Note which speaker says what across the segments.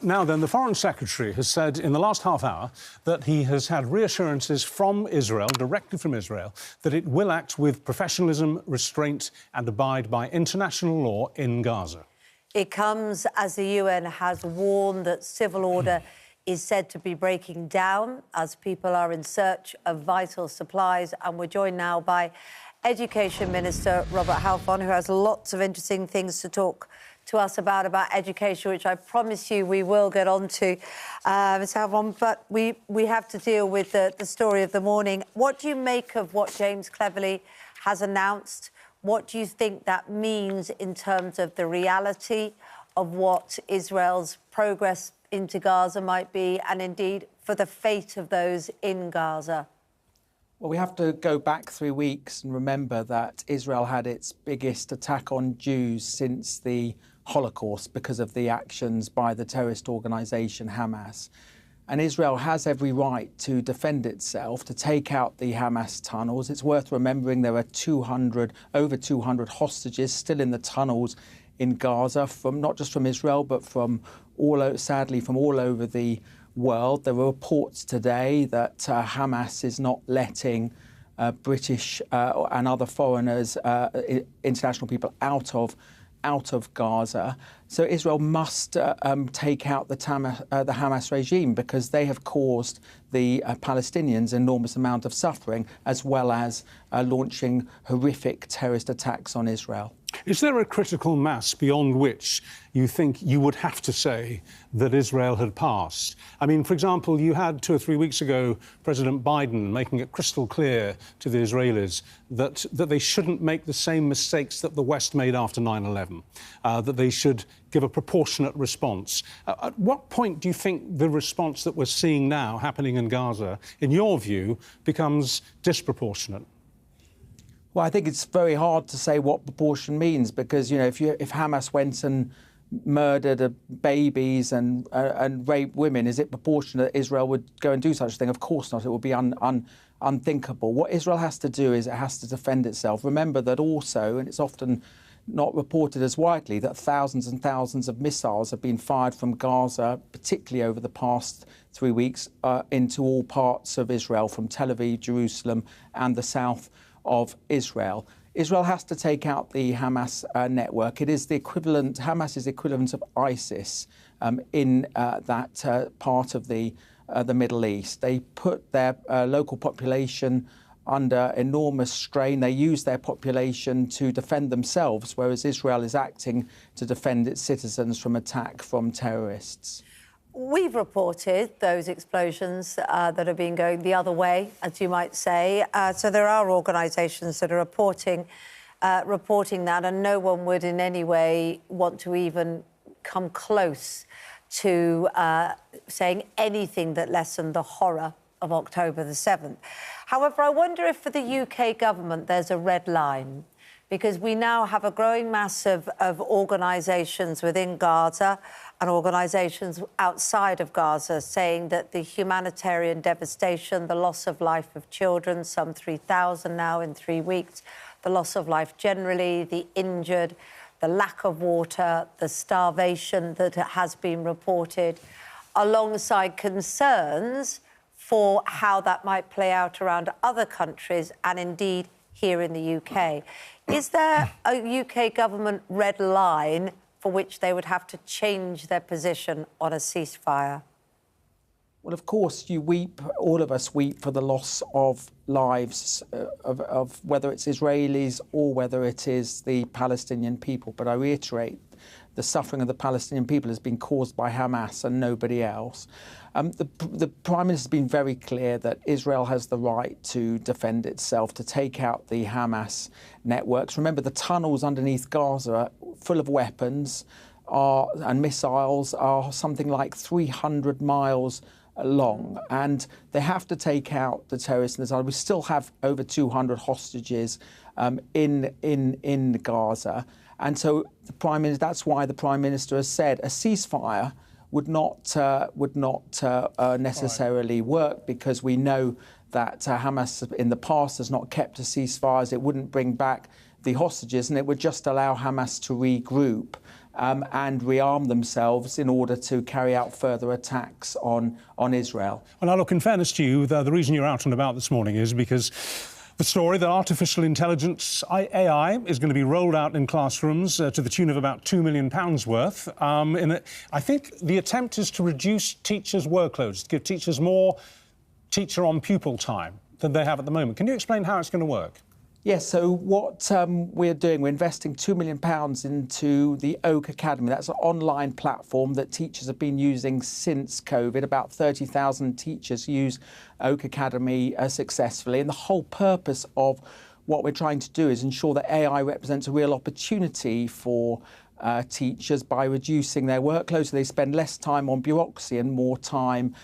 Speaker 1: Now then, the Foreign Secretary has said in the last half hour that he has had reassurances from Israel, directly from Israel, that it will act with professionalism, restraint and abide by international law in Gaza.
Speaker 2: It comes as the UN has warned that civil order is said to be breaking down as people are in search of vital supplies. And we're joined now by Education Minister Robert Halfon, who has lots of interesting things to talk to us about education, which I promise you we will get on to, Ms Halfon. But we have to deal with the story of the morning. What do you make of what James Cleverly has announced? What do you think that means in terms of the reality of what Israel's progress into Gaza might be, and indeed for the fate of those in Gaza?
Speaker 3: Well, we have to go back 3 weeks and remember that Israel had its biggest attack on Jews since the Holocaust because of the actions by the terrorist organisation Hamas. And Israel has every right to defend itself, to take out the Hamas tunnels. It's worth remembering there are over 200 hostages still in the tunnels in Gaza, from not just from Israel, but from sadly from all over the world. There were reports today that Hamas is not letting British and other foreigners, international people, out of Gaza. So Israel must take out the Hamas regime, because they have caused the Palestinians enormous amount of suffering, as well as launching horrific terrorist attacks on Israel.
Speaker 1: Is there a critical mass beyond which you think you would have to say that Israel had passed? I mean, for example, you had 2 or 3 weeks ago President Biden making it crystal clear to the Israelis that they shouldn't make the same mistakes that the West made after 9/11, that they should give a proportionate response. At what point do you think the response that we're seeing now happening in Gaza, in your view, becomes disproportionate?
Speaker 3: Well, I think it's very hard to say what proportion means, because, you know, if Hamas went and murdered babies and raped women, is it proportionate that Israel would go and do such a thing? Of course not. It would be unthinkable. What Israel has to do is it has to defend itself. Remember that also, and it's often not reported as widely, that thousands and thousands of missiles have been fired from Gaza, particularly over the past 3 weeks, into all parts of Israel, from Tel Aviv, Jerusalem and the south of Israel. Israel has to take out the Hamas network. It is the equivalent, Hamas is the equivalent of ISIS in that part of the Middle East. They put their local population under enormous strain. They use their population to defend themselves, whereas Israel is acting to defend its citizens from attack from terrorists.
Speaker 2: We've reported those explosions that have been going the other way, as you might say. So there are organisations that are reporting that, and no one would in any way want to even come close to saying anything that lessened the horror of October the 7th. However, I wonder if for the UK government there's a red line, because we now have a growing mass of organisations within Gaza and organisations outside of Gaza saying that the humanitarian devastation, the loss of life of children, some 3,000 now in 3 weeks, the loss of life generally, the injured, the lack of water, the starvation that has been reported, alongside concerns for how that might play out around other countries and indeed here in the UK. Is there a UK government red line for which they would have to change their position on a ceasefire?
Speaker 3: Well, of course, you weep, all of us weep for the loss of lives of whether it's Israelis or whether it is the Palestinian people. But I reiterate, the suffering of the Palestinian people has been caused by Hamas and nobody else. The Prime Minister has been very clear that Israel has the right to defend itself, to take out the Hamas networks. Remember, the tunnels underneath Gaza are full of weapons and missiles, are something like 300 miles long, and they have to take out the terrorists. We still have over 200 hostages in Gaza. And so that's why the Prime Minister has said a ceasefire would not necessarily work, because we know that Hamas in the past has not kept to ceasefires. It wouldn't bring back the hostages, and it would just allow Hamas to regroup and rearm themselves in order to carry out further attacks on Israel.
Speaker 1: Well, now, look, in fairness to you, the reason you're out and about this morning is because the story that artificial intelligence, AI, is going to be rolled out in classrooms to the tune of about £2 million worth. I think the attempt is to reduce teachers' workloads, to give teachers more teacher-on-pupil time than they have at the moment. Can you explain how it's going to work?
Speaker 3: Yes, so what we're doing, we're investing £2 million into the Oak Academy. That's an online platform that teachers have been using since COVID. About 30,000 teachers use Oak Academy successfully. And the whole purpose of what we're trying to do is ensure that AI represents a real opportunity for teachers by reducing their workload, so they spend less time on bureaucracy and more time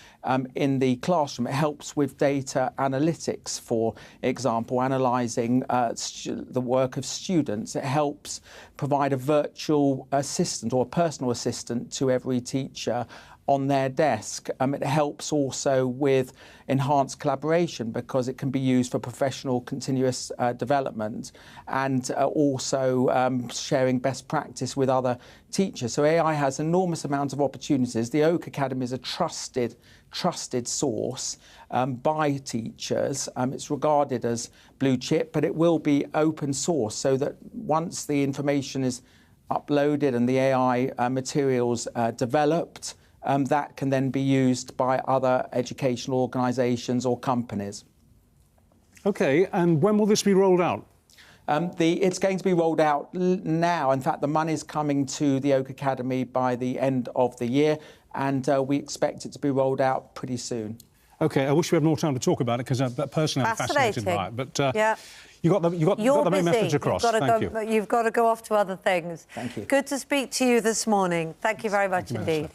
Speaker 3: in the classroom. It helps with data analytics, for example, analysing the work of students. It helps provide a virtual assistant or a personal assistant to every teacher on their desk. It helps also with enhanced collaboration because it can be used for professional continuous development and also sharing best practice with other teachers. So AI has enormous amounts of opportunities. The Oak Academy is a trusted source by teachers. It's regarded as blue chip, but it will be open source so that once the information is uploaded and the AI materials developed, that can then be used by other educational organisations or companies.
Speaker 1: OK, and when will this be rolled out?
Speaker 3: It's going to be rolled out now. In fact, the money's coming to the Oak Academy by the end of the year, and we expect it to be rolled out pretty soon. OK, I wish we had more time to talk about it, because personally I'm fascinated by it. But
Speaker 2: yeah.
Speaker 1: You got the main message across. Thank you.
Speaker 2: You've got to go off to other things.
Speaker 3: Thank you.
Speaker 2: Good to speak to you this morning. Thank you very much indeed.